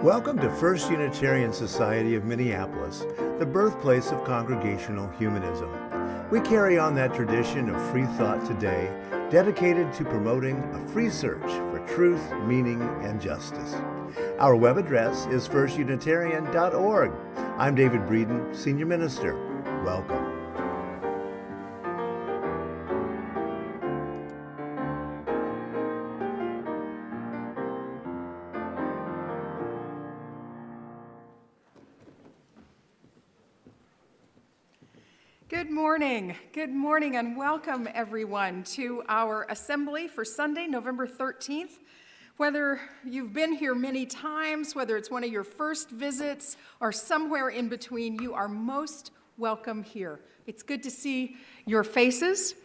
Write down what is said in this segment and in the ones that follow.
Welcome to First Unitarian Society of Minneapolis, the birthplace of congregational humanism. We carry on that tradition of free thought today, dedicated to promoting a free search for truth, meaning, and justice. Our web address is firstunitarian.org. I'm David Breeden, Senior Minister. Welcome. Good morning, and welcome everyone to our assembly for Sunday, November 13th. Whether you've been here many times, whether it's one of your first visits or somewhere in between, you are most welcome here. It's good to see your faces,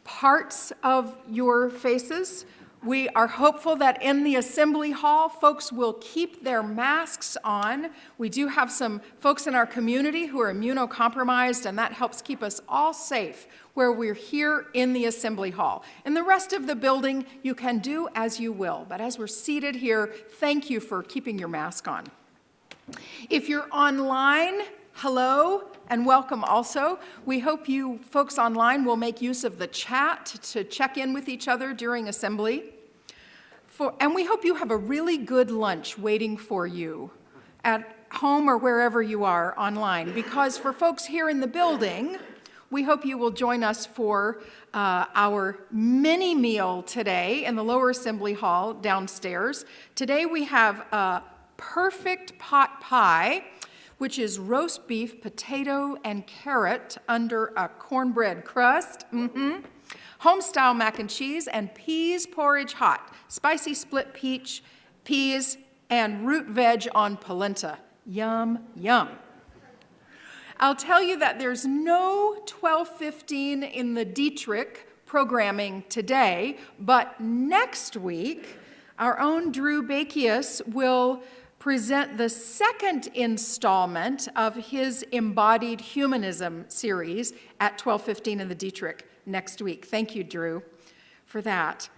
parts of your faces. We are hopeful that in the assembly hall, folks will keep their masks on. We do have some folks in our community who are immunocompromised, and that helps keep us all safe where we're here in the assembly hall. In the rest of the building, you can do as you will, but as we're seated here, thank you for keeping your mask on. If you're online, hello and welcome also. We hope you folks online will make use of the chat to check in with each other during assembly. And we hope you have a really good lunch waiting for you at home or wherever you are online, because for folks here in the building, we hope you will join us for our mini meal today in the lower assembly hall downstairs. Today we have a perfect pot pie, which is roast beef, potato, and carrot under a cornbread crust. Home-style mac and cheese, and peas porridge hot, spicy split peas, and root veg on polenta. Yum, yum. I'll tell you that there's no 12:15 in the Dietrich programming today, but next week, our own Drew Bakius will present the second installment of his Embodied Humanism series at 12:15 in the Dietrich next week. Thank you, Drew, for that.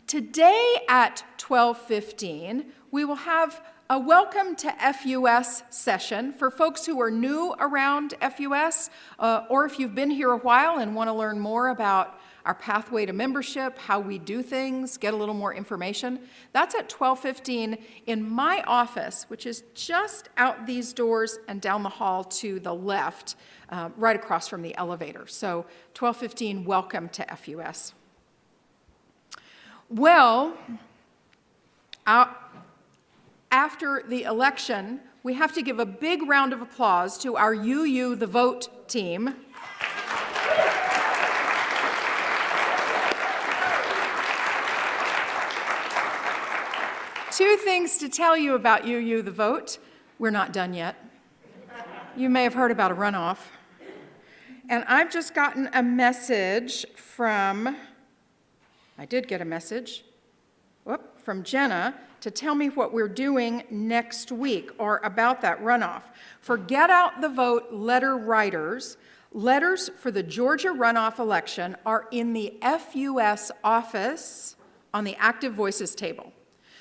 Today at 12:15, we will have a Welcome to FUS session for folks who are new around FUS, or if you've been here a while and want to learn more about our pathway to membership, how we do things, get a little more information. That's at 12:15 in my office, which is just out these doors and down the hall to the left, right across from the elevator. So 12:15, welcome to FUS. Well, after the election, we have to give a big round of applause to our UU the Vote team. Two things to tell you about UU the Vote. We're not done yet. You may have heard about a runoff. And I've just gotten a message from, I did get a message, from Jenna to tell me what we're doing next week or about that runoff. For Get Out the Vote letter writers, letters for the Georgia runoff election are in the FUS office on the Active Voices table.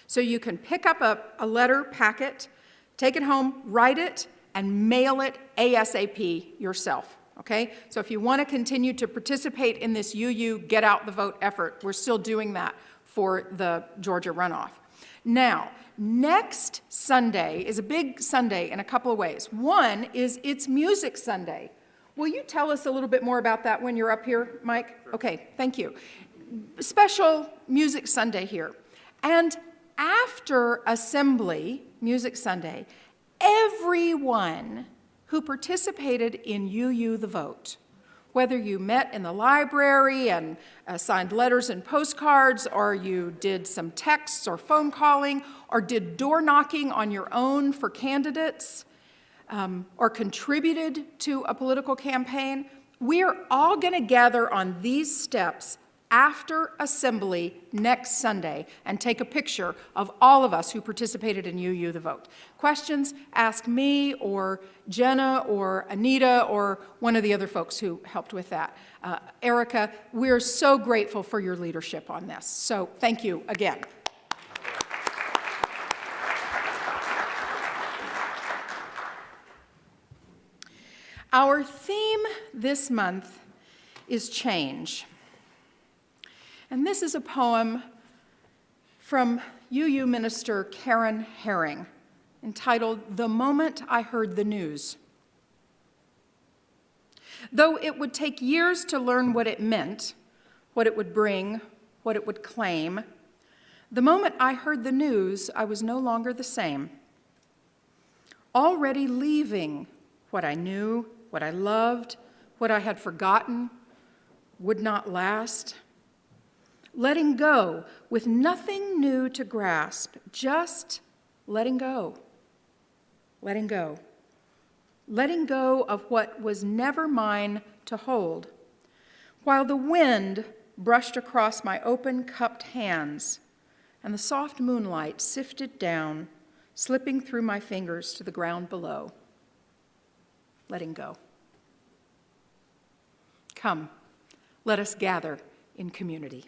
So you can pick up a letter packet, take it home, write it, and mail it ASAP yourself, okay? So if you want to continue to participate in this UU Get Out the Vote effort, we're still doing that for the Georgia runoff. Now, next Sunday is a big Sunday in a couple of ways. One is it's Music Sunday. Will you tell us a little bit more about that when you're up here, Mike? Okay, thank you. Special Music Sunday here. And after Assembly, Music Sunday, everyone who participated in UU the Vote, whether you met in the library and signed letters and postcards, or you did some texts or phone calling, or did door knocking on your own for candidates, or contributed to a political campaign, we are all going to gather on these steps after Assembly next Sunday and take a picture of all of us who participated in UU the Vote. Questions, ask me or Jenna or Anita or one of the other folks who helped with that. Erica, we're so grateful for your leadership on this. So thank you again. Our theme this month is change. And this is a poem from UU minister Karen Herring, entitled, "The Moment I Heard the News." Though it would take years to learn what it meant, what it would bring, what it would claim, the moment I heard the news, I was no longer the same. Already leaving what I knew, what I loved, what I had forgotten, would not last. Letting go with nothing new to grasp, just letting go. Letting go. Letting go of what was never mine to hold, while the wind brushed across my open, cupped hands, and the soft moonlight sifted down, slipping through my fingers to the ground below. Letting go. Come, let us gather in community.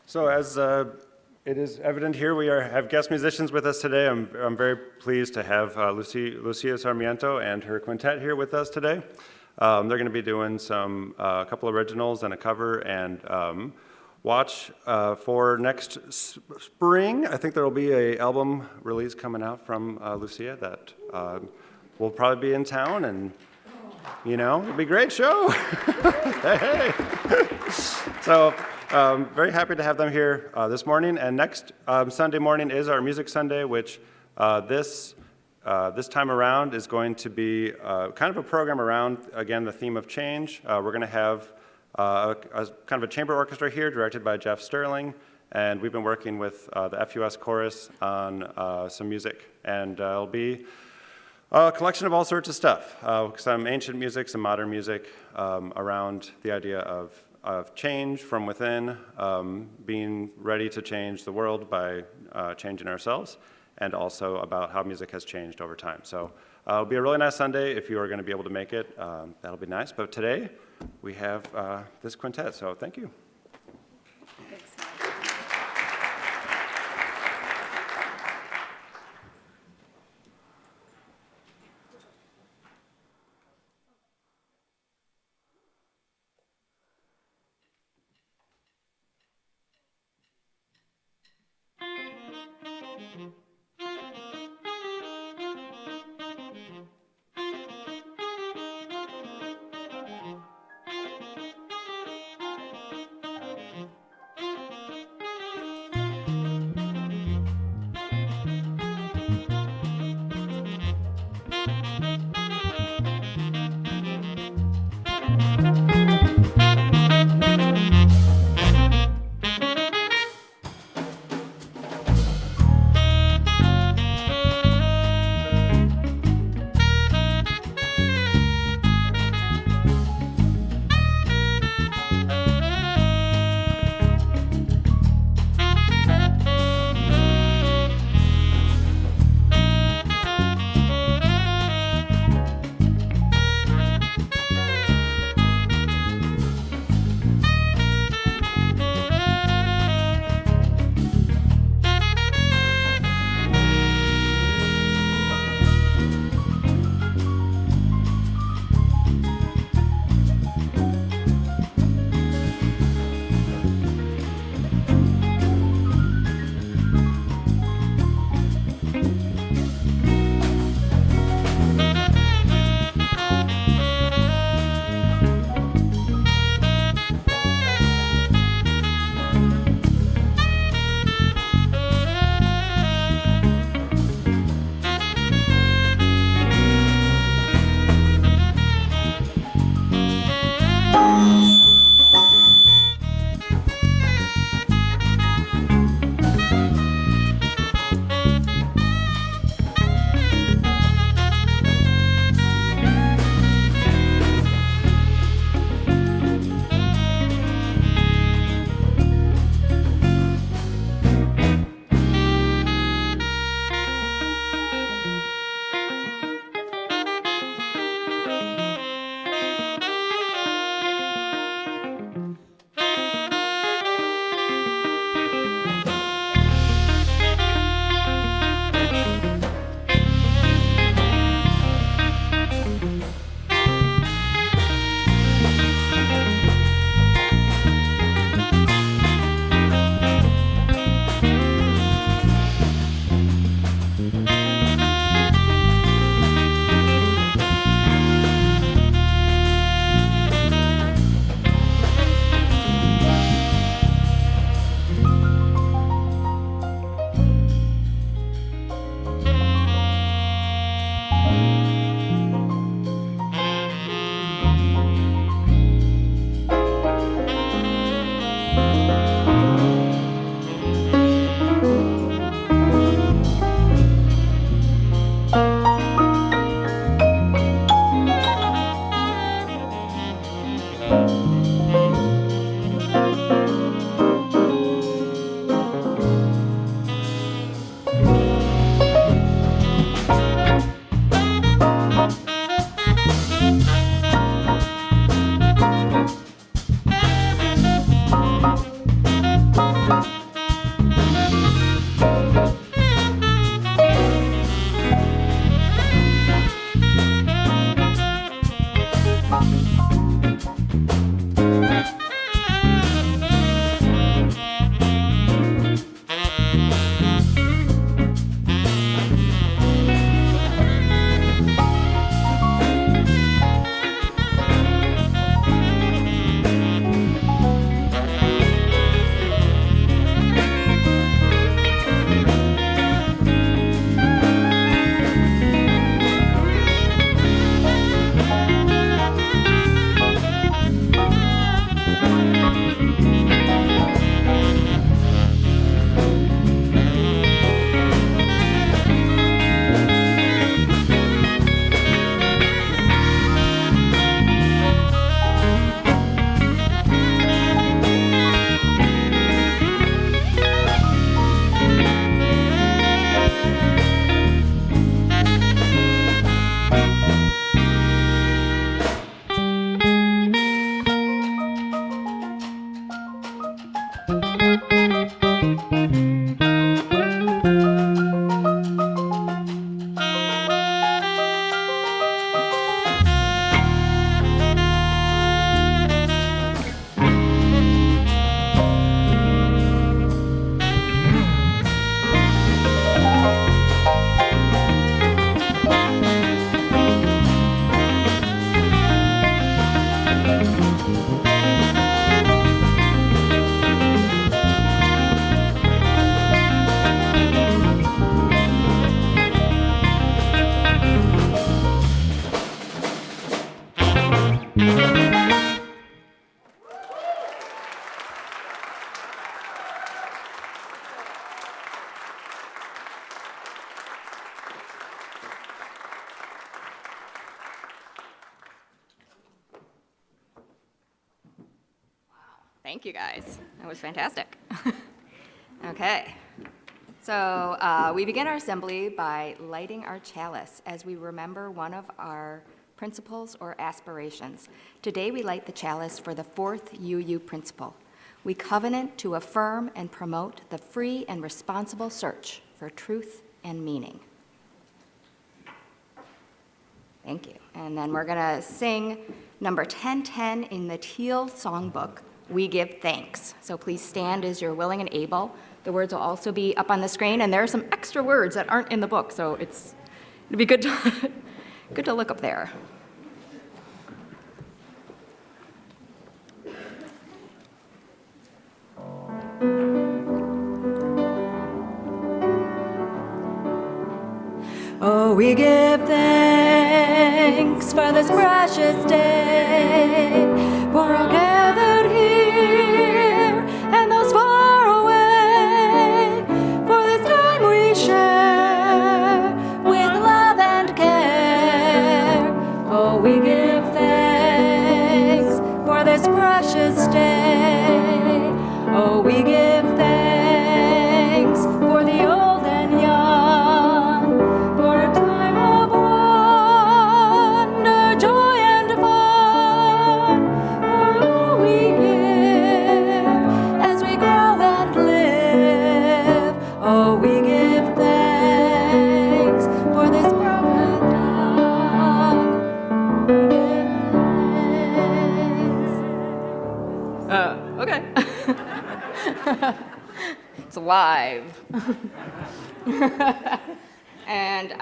So as it is evident here, we have guest musicians with us today. I'm very pleased to have Lucia Sarmiento and her quintet here with us today. They're going to be doing a couple originals and a cover, and watch for next spring. I think there will be an album release coming out from Lucia that will probably be in town, and it'll be a great show. Hey. So. Very happy to have them here this morning, and next Sunday morning is our Music Sunday, which this time around is going to be kind of a program around, again, the theme of change. We're going to have kind of a chamber orchestra here directed by Jeff Sterling, and we've been working with the FUS Chorus on some music, and it'll be a collection of all sorts of stuff, some ancient music, some modern music, around the idea of change from within, being ready to change the world by changing ourselves, and also about how music has changed over time. So it'll be a really nice Sunday. If you are going to be able to make it, that'll be nice. But today, we have this quintet, so thank you. Thank you, guys. That was fantastic. Okay. So we begin our assembly by lighting our chalice as we remember one of our principles or aspirations. Today we light the chalice for the fourth UU principle. We covenant to affirm and promote the free and responsible search for truth and meaning. Thank you. And then we're going to sing number 1010 in the Teal Songbook, We Give Thanks. So please stand as you're willing and able. The words will also be up on the screen, and there are some extra words that aren't in the book, so it'd be good to, good to look up there. Oh, we give thanks for this precious day, for all gathered here and those far away, for this time we share with love and care. Oh, we give thanks for this precious day. Oh, we give thanks for the old and young, for a time of wonder, joy, and fun, for all we give as we grow and live. Oh, we give thanks for this broken tongue. We give thanks. Okay. It's live. And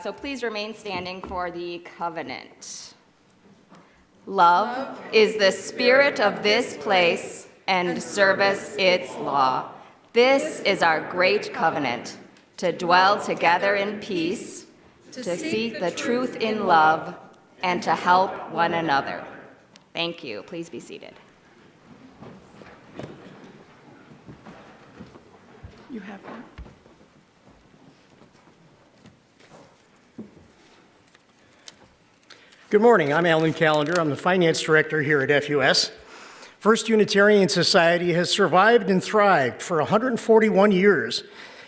so please remain standing for the covenant. Love is the spirit of this place, and service its law. This is our great covenant, to dwell together in peace, to seek the truth in love, and to help one another. Thank you. Please be seated. You have one. Good morning. I'm Alan Callender. I'm the finance director here at FUS. First Unitarian Society has survived and thrived for 141 years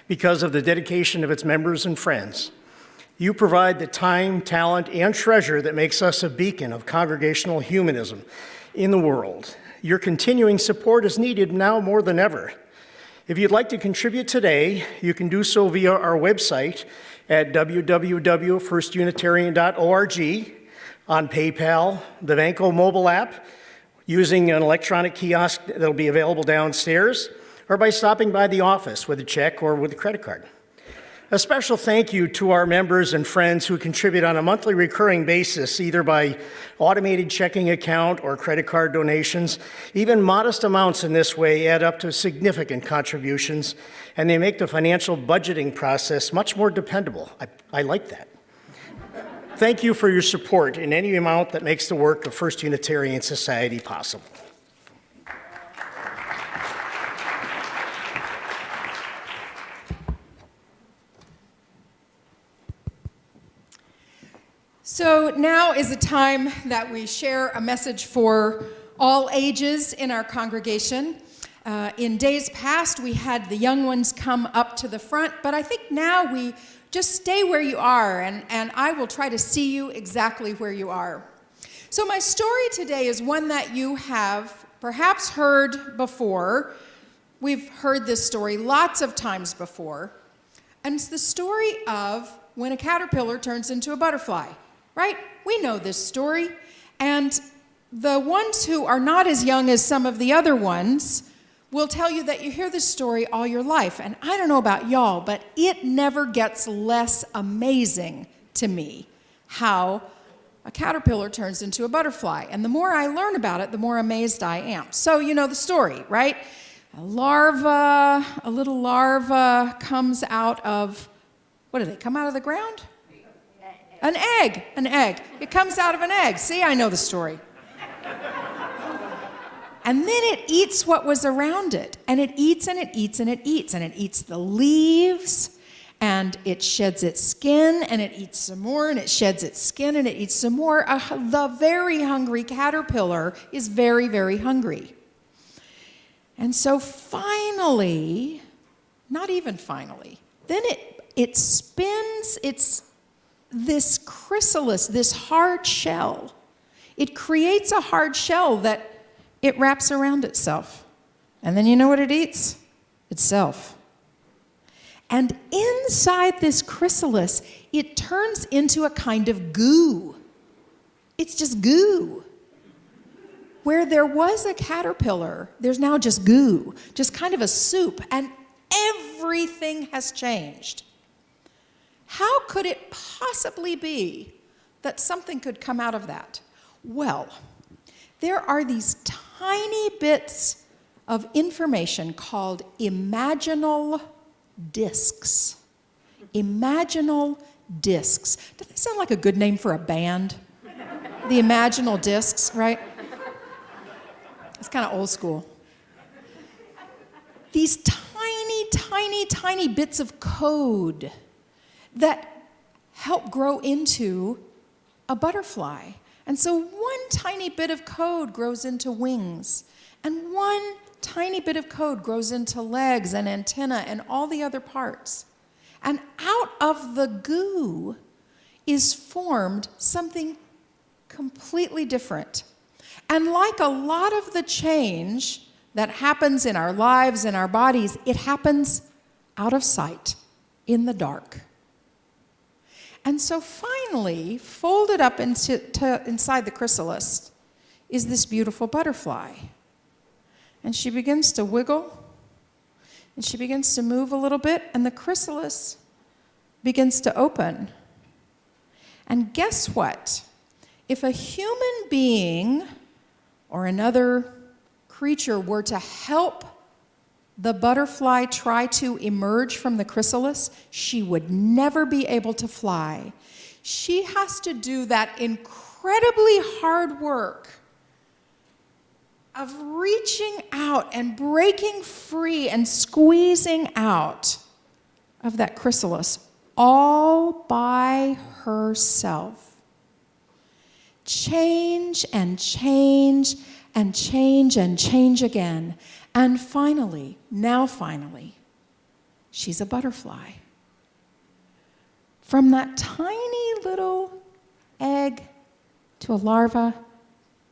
because of the dedication of its members and friends. You provide the time, talent, and treasure that makes us a beacon of congregational humanism in the world. Your continuing support is needed now more than ever. If you'd like to contribute today, you can do so via our website at www.firstunitarian.org, on PayPal, the Vanco mobile app, using an electronic kiosk that'll be available downstairs, or by stopping by the office with a check or with a credit card. A special thank you to our members and friends who contribute on a monthly recurring basis, either by automated checking account or credit card donations. Even modest amounts in this way add up to significant contributions, and they make the financial budgeting process much more dependable. I like that. Thank you for your support in any amount that makes the work of First Unitarian Society possible. So now is a time that we share a message for all ages in our congregation. In days past, we had the young ones come up to the front, but I think now we just stay where you are, and I will try to see you exactly where you are. So my story today is one that you have perhaps heard before. We've heard this story lots of times before, and it's the story of when a caterpillar turns into a butterfly, right? We know this story, and the ones who are not as young as some of the other ones will tell you that you hear this story all your life. And I don't know about y'all, but it never gets less amazing to me how a caterpillar turns into a butterfly. And the more I learn about it, the more amazed I am. So you know the story, right? A little larva comes out of, what do they come out of the ground? An egg. It comes out of an egg. See, I know the story. And then it eats what was around it. And it eats and it eats and it eats. And it eats the leaves, and it sheds its skin, and it eats some more, and it sheds its skin, and it eats some more. The very hungry caterpillar is very, very hungry. And so finally, not even finally, then it spins this chrysalis, this hard shell. It creates a hard shell that it wraps around itself. And then you know what it eats? Itself. And inside this chrysalis, it turns into a kind of goo. It's just goo. Where there was a caterpillar, there's now just goo, just kind of a soup, and everything has changed. How could it possibly be that something could come out of that? Well, there are these tiny bits of information called imaginal discs. Imaginal discs. Does that sound like a good name for a band? The imaginal discs, right? It's kind of old school. These tiny, tiny, tiny bits of code that help grow into a butterfly. And so one tiny bit of code grows into wings, and one tiny bit of code grows into legs and antenna and all the other parts. And out of the goo is formed something completely different. And like a lot of the change that happens in our lives and our bodies, it happens out of sight, in the dark. And so finally, folded up inside the chrysalis is this beautiful butterfly. And she begins to wiggle, and she begins to move a little bit, and the chrysalis begins to open. And guess what? If a human being or another creature were to help the butterfly try to emerge from the chrysalis, she would never be able to fly. She has to do that incredibly hard work of reaching out and breaking free and squeezing out of that chrysalis all by herself. change and change and change and change again. And finally, she's a butterfly. From that tiny little egg to a larva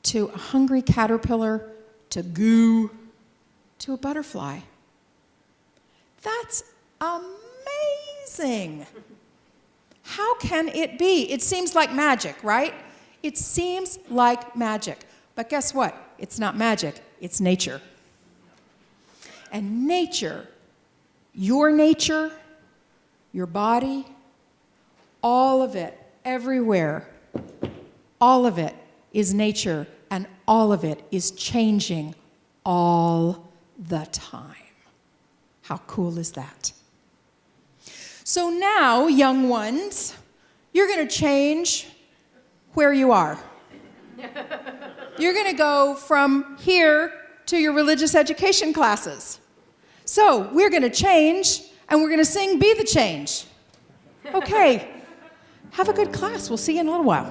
to a hungry caterpillar to goo to a butterfly. That's amazing. How can it be? It seems like magic, right? It seems like magic. But guess what? It's not magic, it's nature. And nature, your body, all of it, everywhere, all of it is nature, and all of it is changing all the time. How cool is that? So now, young ones, you're going to change where you are. You're going to go from here to your religious education classes. So we're going to change, and we're going to sing Be the Change. Okay. Have a good class. We'll see you in a little while.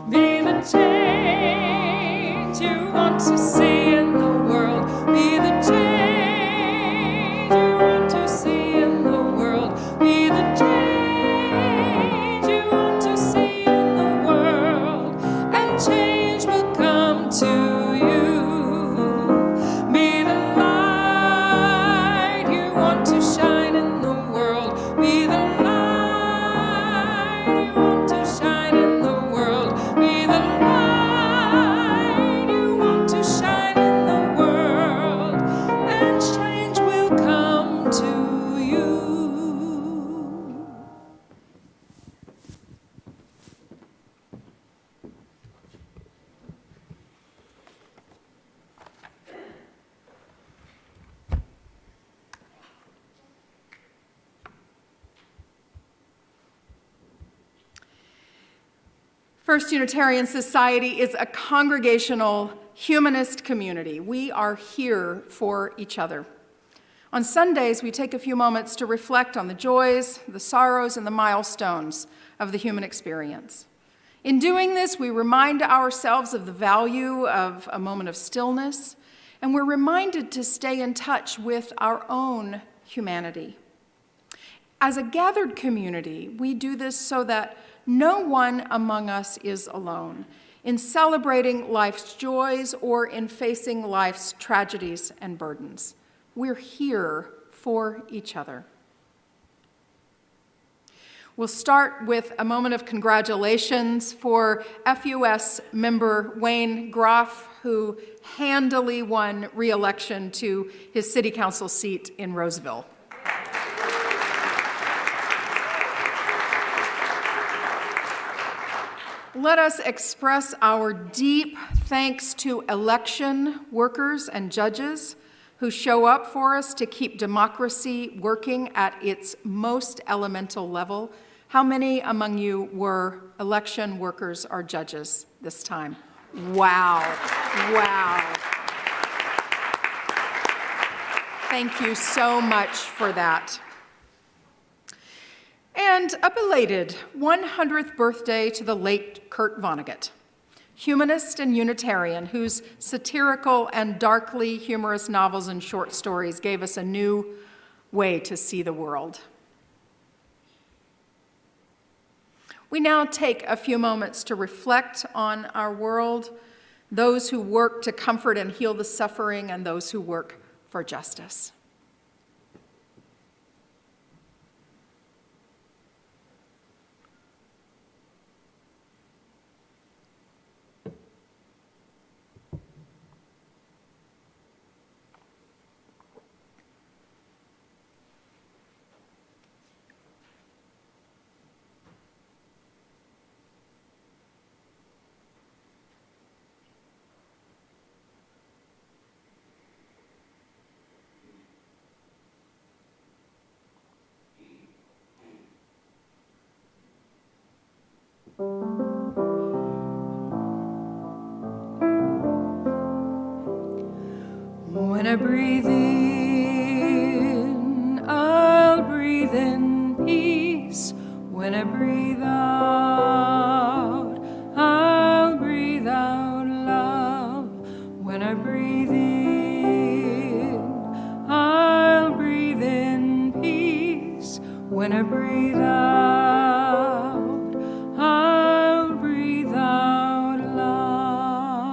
Be the change you want to see in the world. Be the change you want to see in the world. Be the change you want to see in the world. And change will come to you. Be the light you want to shine in the world. Be the light you want to shine in the world. Be the light you want to shine in the world, and change will come to you. First Unitarian Society is a congregational humanist community. We are here for each other. On Sundays, we take a few moments to reflect on the joys, the sorrows, and the milestones of the human experience. In doing this, we remind ourselves of the value of a moment of stillness, and we're reminded to stay in touch with our own humanity. As a gathered community, we do this so that no one among us is alone in celebrating life's joys or in facing life's tragedies and burdens. We're here for each other. We'll start with a moment of congratulations for FUS member Wayne Groff, who handily won re-election to his city council seat in Roseville. Let us express our deep thanks to election workers and judges who show up for us to keep democracy working at its most elemental level. How many among you were election workers or judges this time? Wow, wow. Thank you so much for that. And a belated 100th birthday to the late Kurt Vonnegut, humanist and Unitarian, whose satirical and darkly humorous novels and short stories gave us a new way to see the world. We now take a few moments to reflect on our world, those who work to comfort and heal the suffering, and those who work for justice. When I breathe in when I breathe out, I'll breathe out love.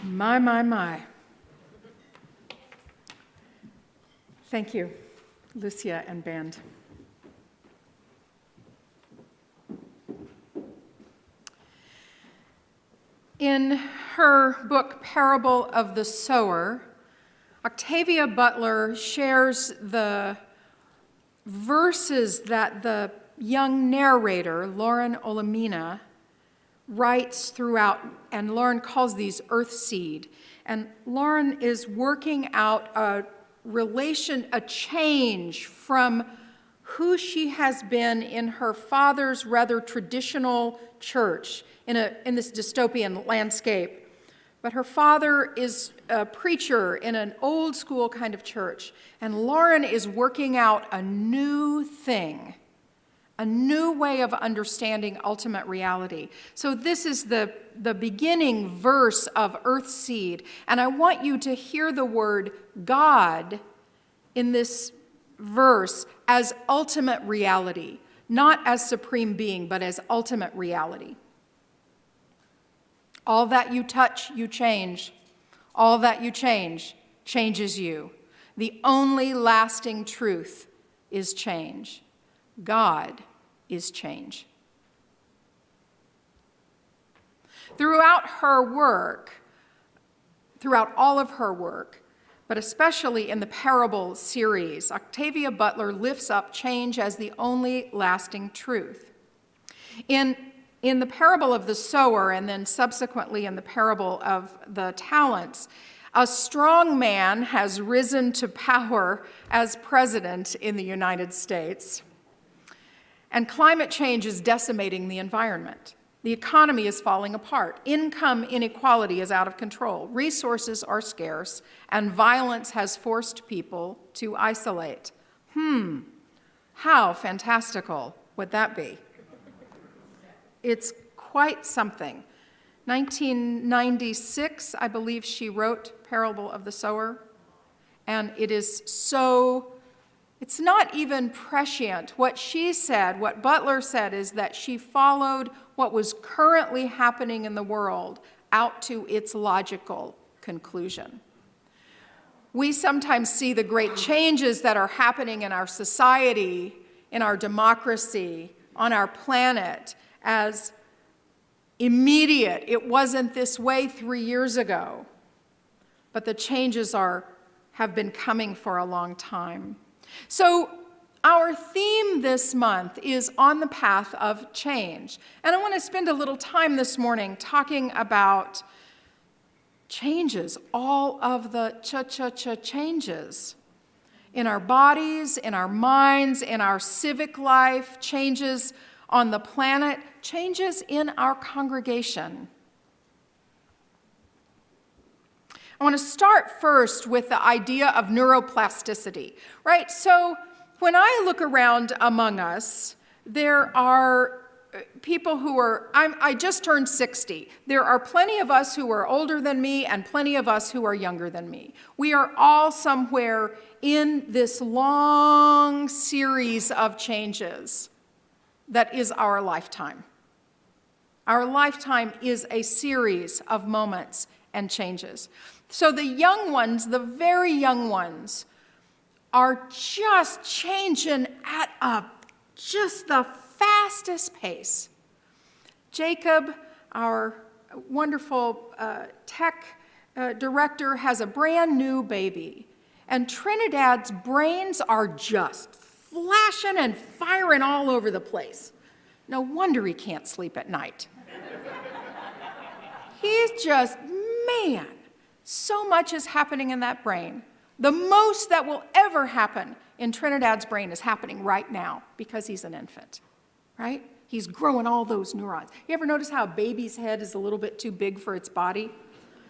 My, my, my. Thank you, Lucia and band. In her book, Parable of the Sower, Octavia Butler shares the verses that the young narrator, Lauren Olamina, writes throughout, and Lauren calls these earthseed. And Lauren is working out a change from who she has been in her father's rather traditional church in this dystopian landscape. But her father is a preacher in an old school kind of church, and Lauren is working out a new thing, a new way of understanding ultimate reality. So this is the beginning verse of Earthseed, and I want you to hear the word God in this verse as ultimate reality, not as supreme being, but as ultimate reality. All that you touch, you change. All that you change, changes you. The only lasting truth is change. God is change. Throughout all of her work, but especially in the Parable series, Octavia Butler lifts up change as the only lasting truth. In the parable of the sower, and then subsequently in the parable of the talents, a strong man has risen to power as president in the United States. And climate change is decimating the environment. The economy is falling apart. Income inequality is out of control. Resources are scarce, and violence has forced people to isolate. How fantastical would that be? It's quite something. 1996, I believe she wrote Parable of the Sower, and it's not even prescient. What she said, what Butler said, is that she followed what was currently happening in the world out to its logical conclusion. We sometimes see the great changes that are happening in our society, in our democracy, on our planet, as immediate. It wasn't this way 3 years ago, but the changes have been coming for a long time. So our theme this month is on the path of change. And I want to spend a little time this morning talking about changes, all of the changes in our bodies, in our minds, in our civic life, changes on the planet, changes in our congregation. I want to start first with the idea of neuroplasticity, right? So when I look around among us, there are people who I just turned 60. There are plenty of us who are older than me and plenty of us who are younger than me. We are all somewhere in this long series of changes that is our lifetime. Our lifetime is a series of moments and changes. So the young ones, the very young ones, are just changing at just the fastest pace. Jacob, our wonderful tech director, has a brand new baby, and Trinidad's brains are just flashing and firing all over the place. No wonder he can't sleep at night. He's just, man, so much is happening in that brain. The most that will ever happen in Trinidad's brain is happening right now because he's an infant, right? He's growing all those neurons. You ever notice how a baby's head is a little bit too big for its body?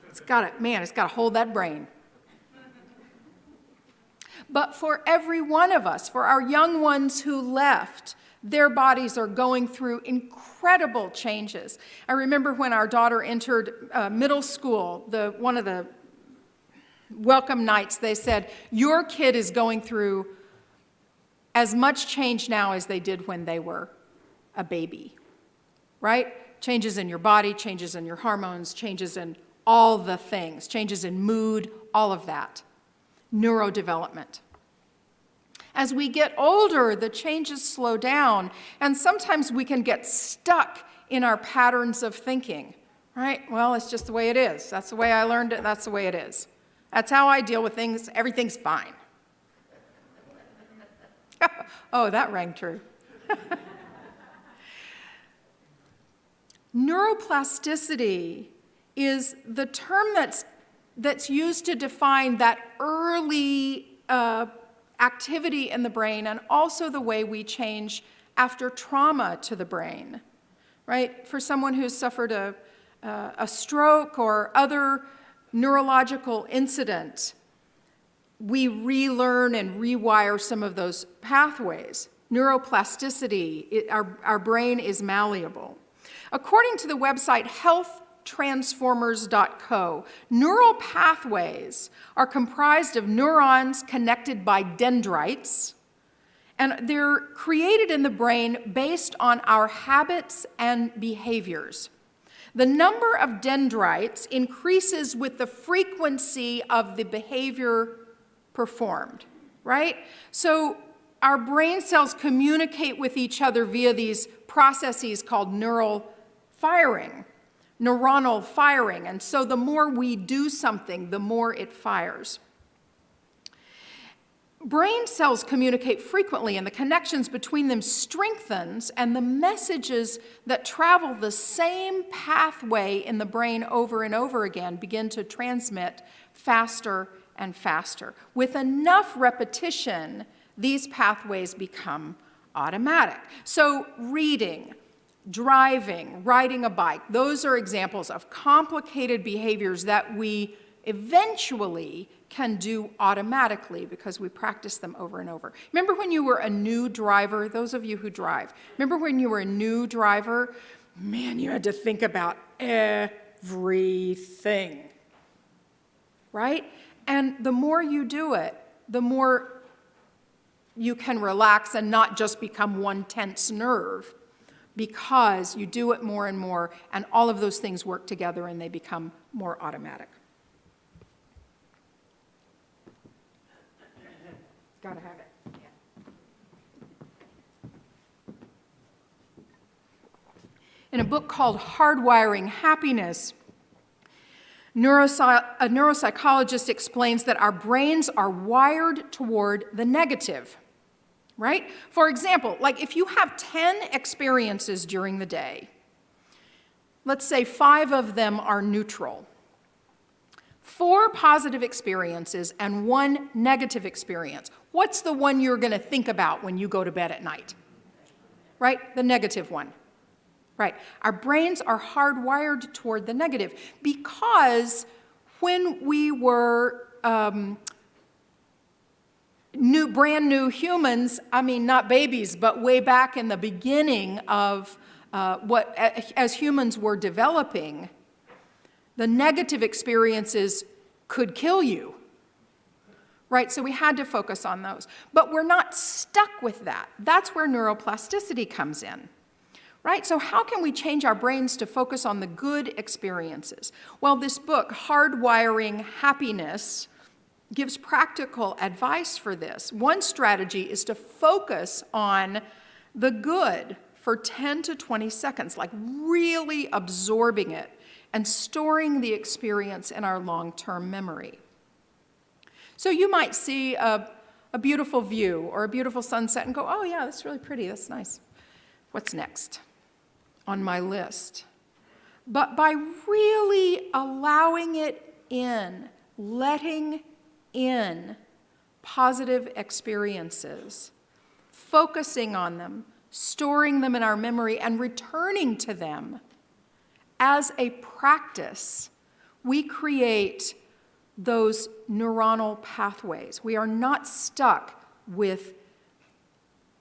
It's got to hold that brain. But for every one of us, for our young ones who left, their bodies are going through incredible changes. I remember when our daughter entered middle school, one of the welcome nights, they said, your kid is going through as much change now as they did when they were a baby, right? Changes in your body, changes in your hormones, changes in all the things, changes in mood, all of that. Neurodevelopment. As we get older, the changes slow down, and sometimes we can get stuck in our patterns of thinking, right? Well, it's just the way it is. That's the way I learned it. That's the way it is. That's how I deal with things. Everything's fine. Oh, that rang true. Neuroplasticity is the term that's used to define that early activity in the brain and also the way we change after trauma to the brain, right? For someone who's suffered a stroke or other neurological incident, we relearn and rewire some of those pathways. Neuroplasticity, our brain is malleable. According to the website healthtransformers.co, neural pathways are comprised of neurons connected by dendrites, and they're created in the brain based on our habits and behaviors. The number of dendrites increases with the frequency of the behavior performed, right? So our brain cells communicate with each other via these processes called neuronal firing. And so the more we do something, the more it fires. Brain cells communicate frequently, and the connections between them strengthens, and the messages that travel the same pathway in the brain over and over again begin to transmit faster and faster. With enough repetition, these pathways become automatic. So reading, driving, riding a bike, those are examples of complicated behaviors that we eventually can do automatically because we practice them over and over. Remember when you were a new driver, those of you who drive, remember when you were a new driver, man, you had to think about everything, right? And the more you do it, the more you can relax and not just become one tense nerve, because you do it more and more, and all of those things work together and they become more automatic. Gotta have it. Yeah. In a book called Hardwiring Happiness, a neuropsychologist explains that our brains are wired toward the negative, right? For example, like if you have 10 experiences during the day, let's say 5 of them are neutral, 4 positive experiences and 1 negative experience. What's the one you're going to think about when you go to bed at night? Right? The negative one. Right. Our brains are hardwired toward the negative because when we were brand new humans, I mean, not babies, but way back in the beginning of as humans were developing, the negative experiences could kill you, right? So we had to focus on those. But we're not stuck with that. That's where neuroplasticity comes in, right? So how can we change our brains to focus on the good experiences? Well, this book, Hardwiring Happiness, gives practical advice for this. One strategy is to focus on the good for 10 to 20 seconds, like really absorbing it and storing the experience in our long-term memory. So you might see a beautiful view or a beautiful sunset and go, oh yeah, that's really pretty, that's nice. What's next on my list? But by really allowing it in, letting in positive experiences, focusing on them, storing them in our memory, and returning to them, as a practice, we create those neuronal pathways. We are not stuck with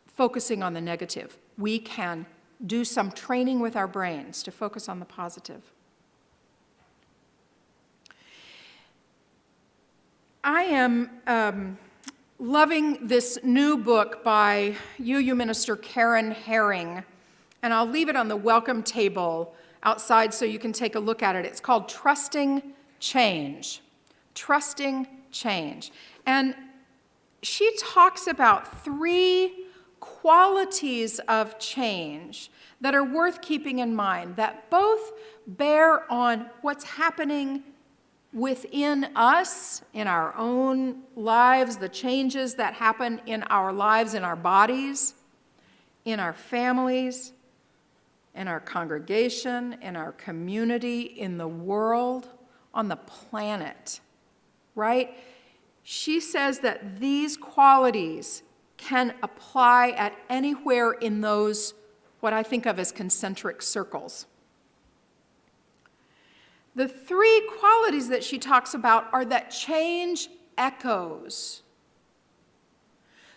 focusing on the negative. We can do some training with our brains to focus on the positive. I am loving this new book by UU Minister Karen Herring, and I'll leave it on the welcome table outside so you can take a look at it. It's called Trusting Change. Trusting Change. And she talks about 3 qualities of change that are worth keeping in mind, that both bear on what's happening within us, in our own lives, the changes that happen in our lives, in our bodies, in our families, in our congregation, in our community, in the world, on the planet, right? She says that these qualities can apply at anywhere in those, what I think of as concentric circles. The 3 qualities that she talks about are that change echoes.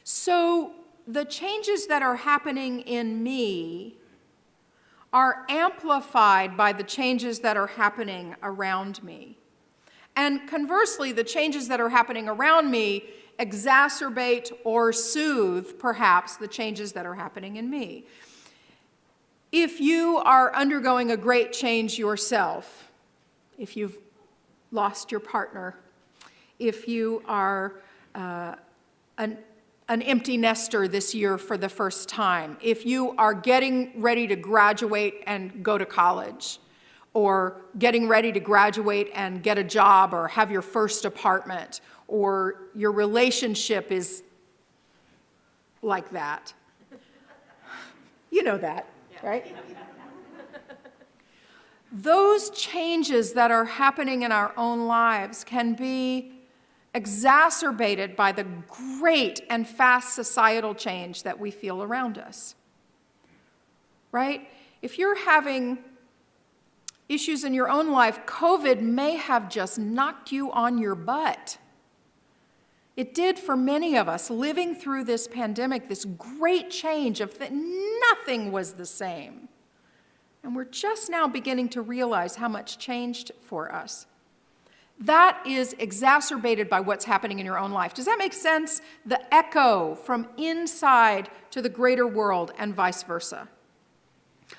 So the changes that are happening in me are amplified by the changes that are happening around me. And conversely, the changes that are happening around me exacerbate or soothe, perhaps, the changes that are happening in me. If you are undergoing a great change yourself, if you've lost your partner, if you are an empty nester this year for the first time, if you are getting ready to graduate and go to college, or getting ready to graduate and get a job or have your first apartment, or your relationship is like that. You know that, right? Those changes that are happening in our own lives can be exacerbated by the great and fast societal change that we feel around us, right? If you're having issues in your own life, COVID may have just knocked you on your butt. It did for many of us, living through this pandemic, this great change of that nothing was the same. And we're just now beginning to realize how much changed for us. That is exacerbated by what's happening in your own life. Does that make sense? The echo from inside to the greater world and vice versa.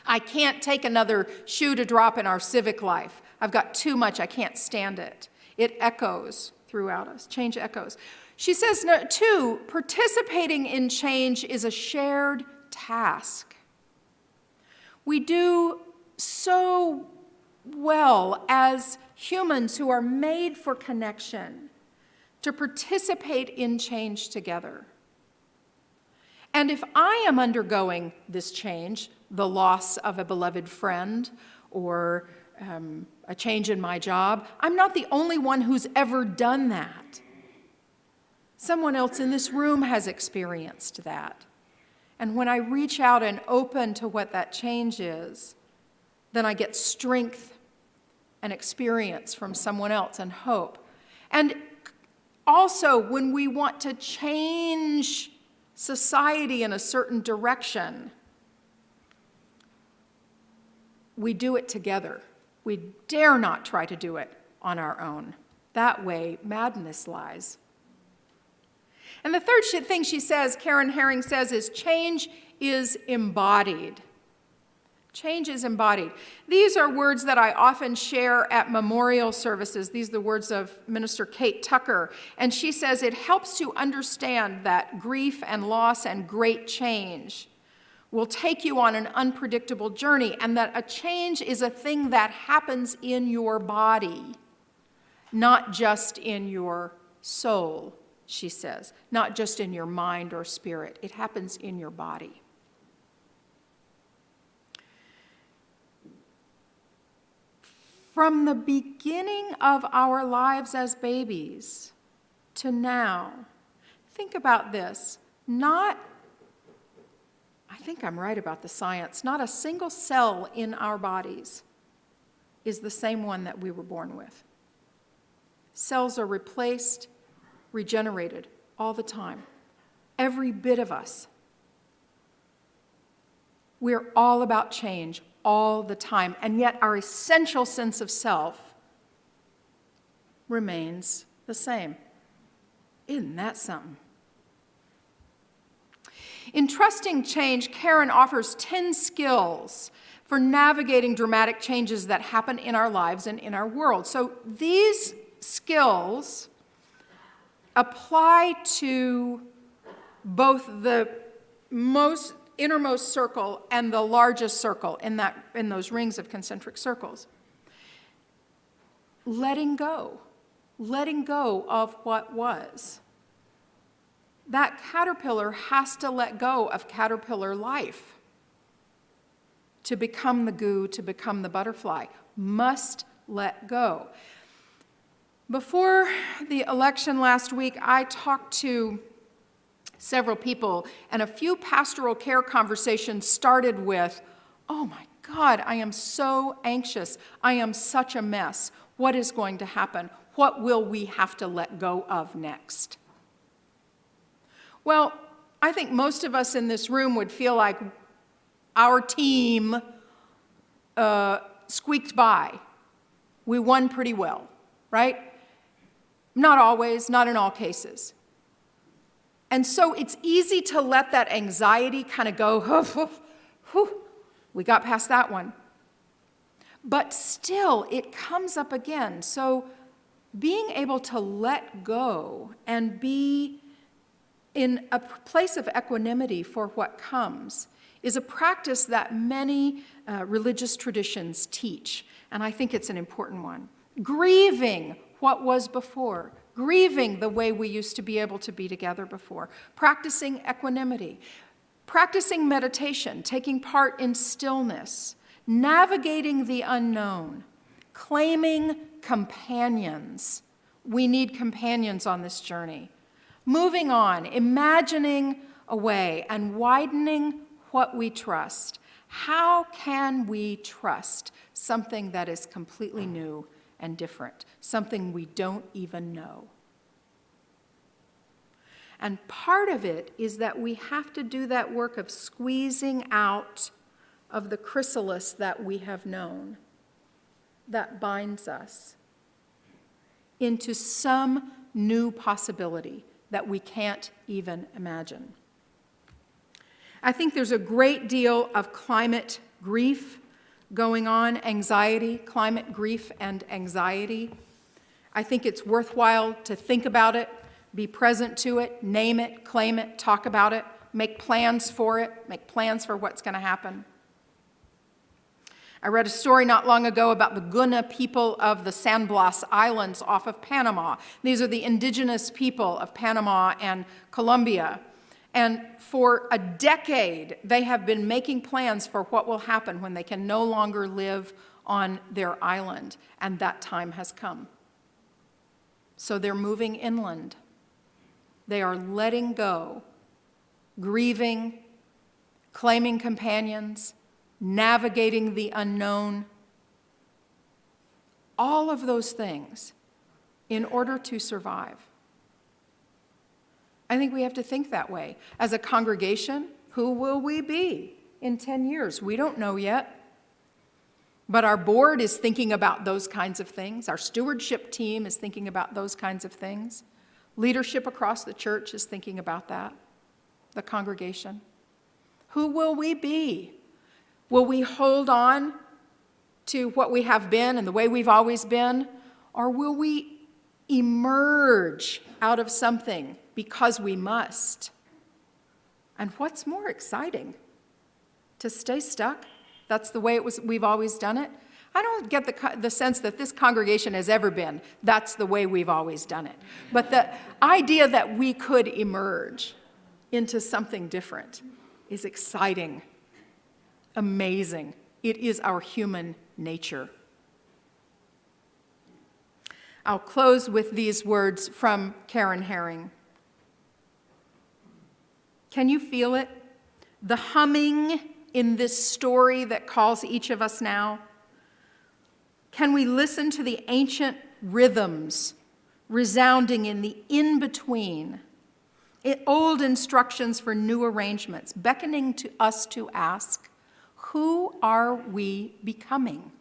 I can't take another shoe to drop in our civic life. I've got too much, I can't stand it. It echoes throughout us. Change echoes. She says, 2, participating in change is a shared task. We do so well as humans who are made for connection to participate in change together. And if I am undergoing this change, the loss of a beloved friend or a change in my job, I'm not the only one who's ever done that. Someone else in this room has experienced that. And when I reach out and open to what that change is, then I get strength and experience from someone else and hope. And also, when we want to change society in a certain direction, we do it together. We dare not try to do it on our own. That way, madness lies. And the third thing she says, Karen Herring says, is change is embodied. Change is embodied. These are words that I often share at memorial services. These are the words of Minister Kate Tucker. And she says it helps to understand that grief and loss and great change will take you on an unpredictable journey, and that a change is a thing that happens in your body, not just in your soul, she says, not just in your mind or spirit. It happens in your body. From the beginning of our lives as babies to now, think about this. I think I'm right about the science, not a single cell in our bodies is the same one that we were born with. Cells are replaced, regenerated all the time. Every bit of us. We're all about change all the time, and yet our essential sense of self remains the same. Isn't that something? In Trusting Change, Karen offers 10 skills for navigating dramatic changes that happen in our lives and in our world. So these skills apply to both the innermost circle and the largest circle in those rings of concentric circles. Letting go of what was. That caterpillar has to let go of caterpillar life to become the goo, to become the butterfly. Must let go. Before the election last week, I talked to several people, and a few pastoral care conversations started with, "Oh my God, I am so anxious. I am such a mess. What is going to happen? What will we have to let go of next?" Well, I think most of us in this room would feel like our team squeaked by. We won pretty well, right? Not always, not in all cases. And so it's easy to let that anxiety kind of go, we got past that one. But still, it comes up again. So being able to let go and be in a place of equanimity for what comes is a practice that many religious traditions teach, and I think it's an important one. Grieving what was before, grieving the way we used to be able to be together before, practicing equanimity, practicing meditation, taking part in stillness, navigating the unknown, claiming companions. We need companions on this journey. Moving on, imagining a way and widening what we trust. How can we trust something that is completely new and different, something we don't even know? And part of it is that we have to do that work of squeezing out of the chrysalis that we have known, that binds us, into some new possibility that we can't even imagine. I think there's a great deal of climate grief going on, anxiety, climate grief and anxiety. I think it's worthwhile to think about it, be present to it, name it, claim it, talk about it, make plans for it, make plans for what's going to happen. I read a story not long ago about the Guna people of the San Blas Islands off of Panama. These are the indigenous people of Panama and Colombia. And for a decade, they have been making plans for what will happen when they can no longer live on their island, and that time has come. So they're moving inland. They are letting go, grieving, claiming companions, navigating the unknown, all of those things in order to survive. I think we have to think that way. As a congregation, who will we be in 10 years? We don't know yet. But our board is thinking about those kinds of things. Our stewardship team is thinking about those kinds of things. Leadership across the church is thinking about that. The congregation. Who will we be? Will we hold on to what we have been and the way we've always been? Or will we emerge out of something because we must? And what's more exciting? To stay stuck? That's the way we've always done it? I don't get the sense that this congregation has ever been, that's the way we've always done it. But the idea that we could emerge into something different is exciting. Amazing. It is our human nature. I'll close with these words from Karen Herring. Can you feel it? The humming in this story that calls each of us now? Can we listen to the ancient rhythms resounding in the in-between, old instructions for new arrangements, beckoning to us to ask, who are we becoming?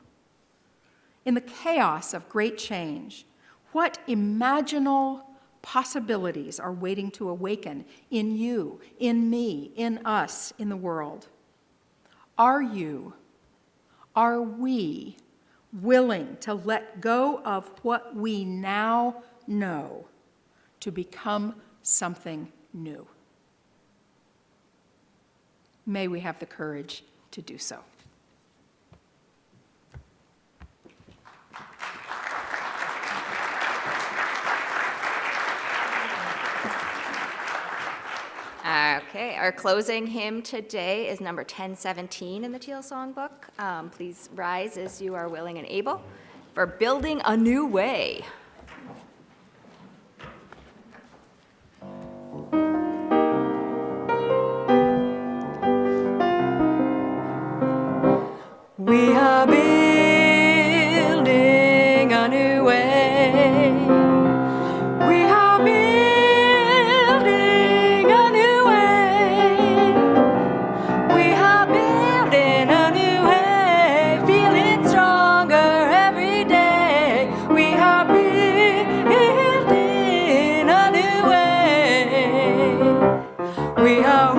In the chaos of great change, what imaginal possibilities are waiting to awaken in you, in me, in us, in the world? Are you Are we willing to let go of what we now know to become something new? May we have the courage to do so. Okay, our closing hymn today is number 1017 in the Teal Songbook. Please rise as you are willing and able for Building a New Way. We are building a new way. We are building a new way. We are building a new way, feeling stronger every day. We are building a new way. We are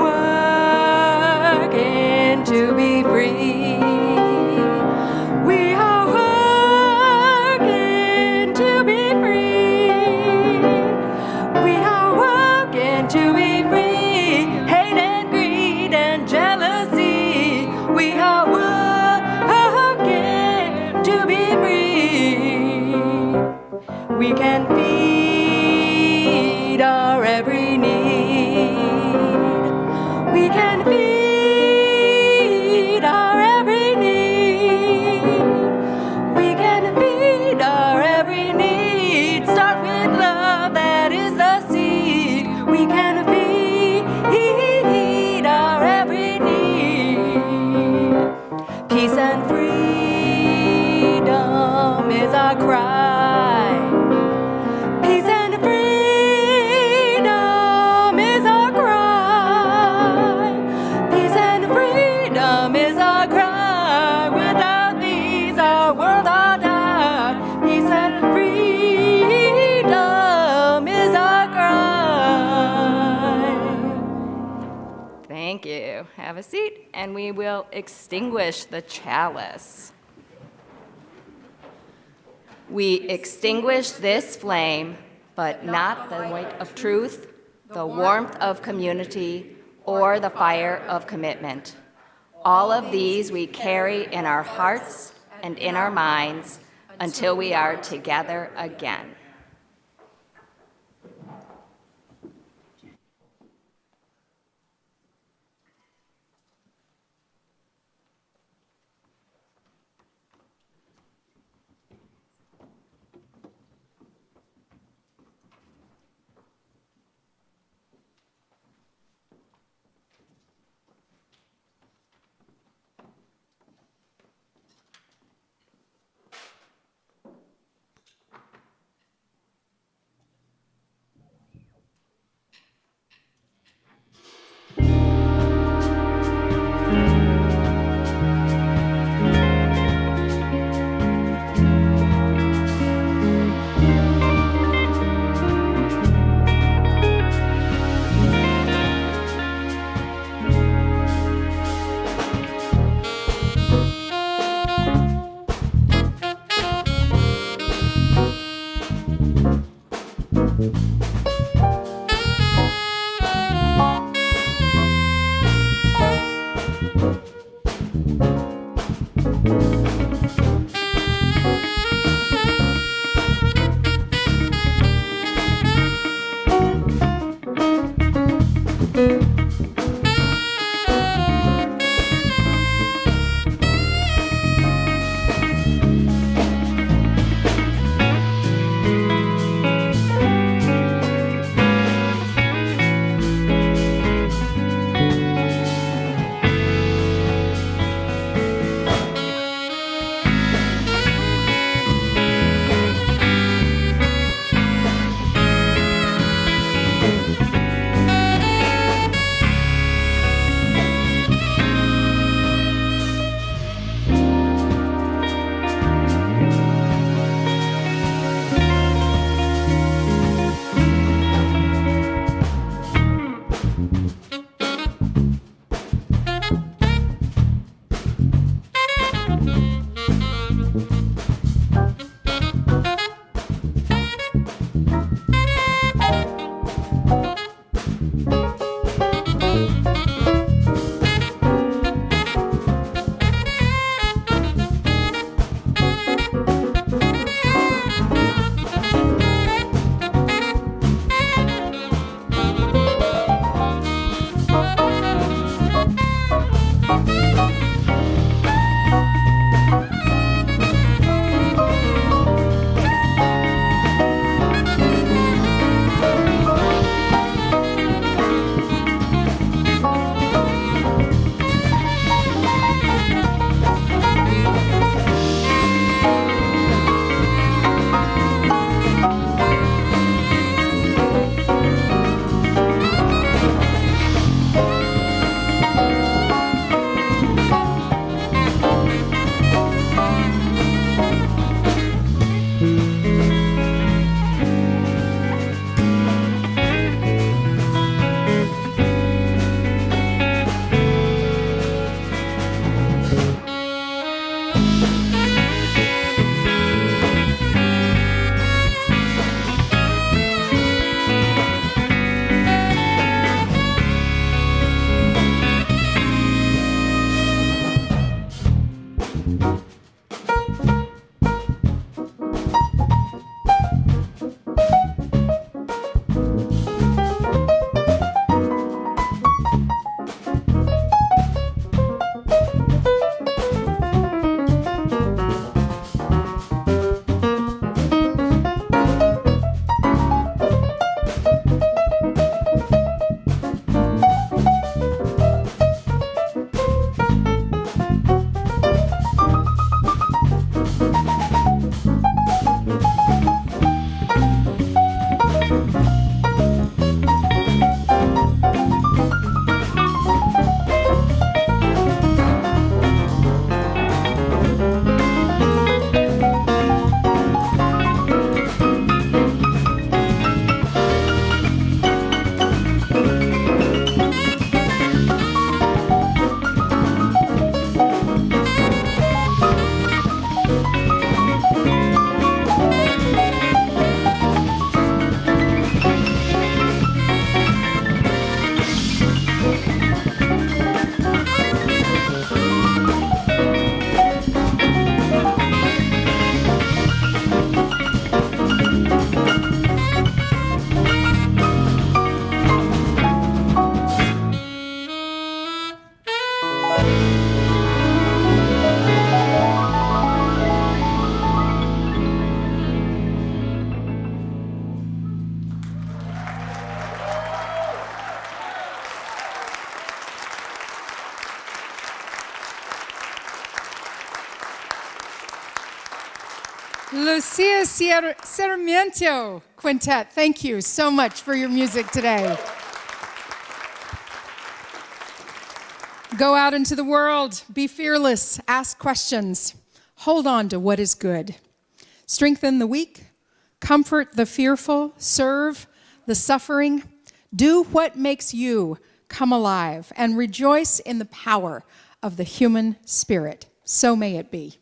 working to be free. We are working to be free. We are working to be free. Hate and greed and jealousy. We are working to be free. We can feed our every need. We can feed our every need. We can feed our every need. Start with love, that is the seed. We can feed our every need. Peace and freedom is our cry. Peace and freedom is our cry. Peace and freedom is our cry. Without these, our world will die. Peace and freedom is our cry. Thank you. Have a seat, and we will extinguish the chalice. We extinguish this flame, but not the light of truth, the warmth of community, or the fire of commitment. All of these we carry in our hearts and in our minds until we are together again. Lucia Sarmiento Quintet, thank you so much for your music today. Go out into the world, be fearless, ask questions, hold on to what is good. Strengthen the weak, comfort the fearful, serve the suffering, do what makes you come alive, and rejoice in the power of the human spirit. So may it be.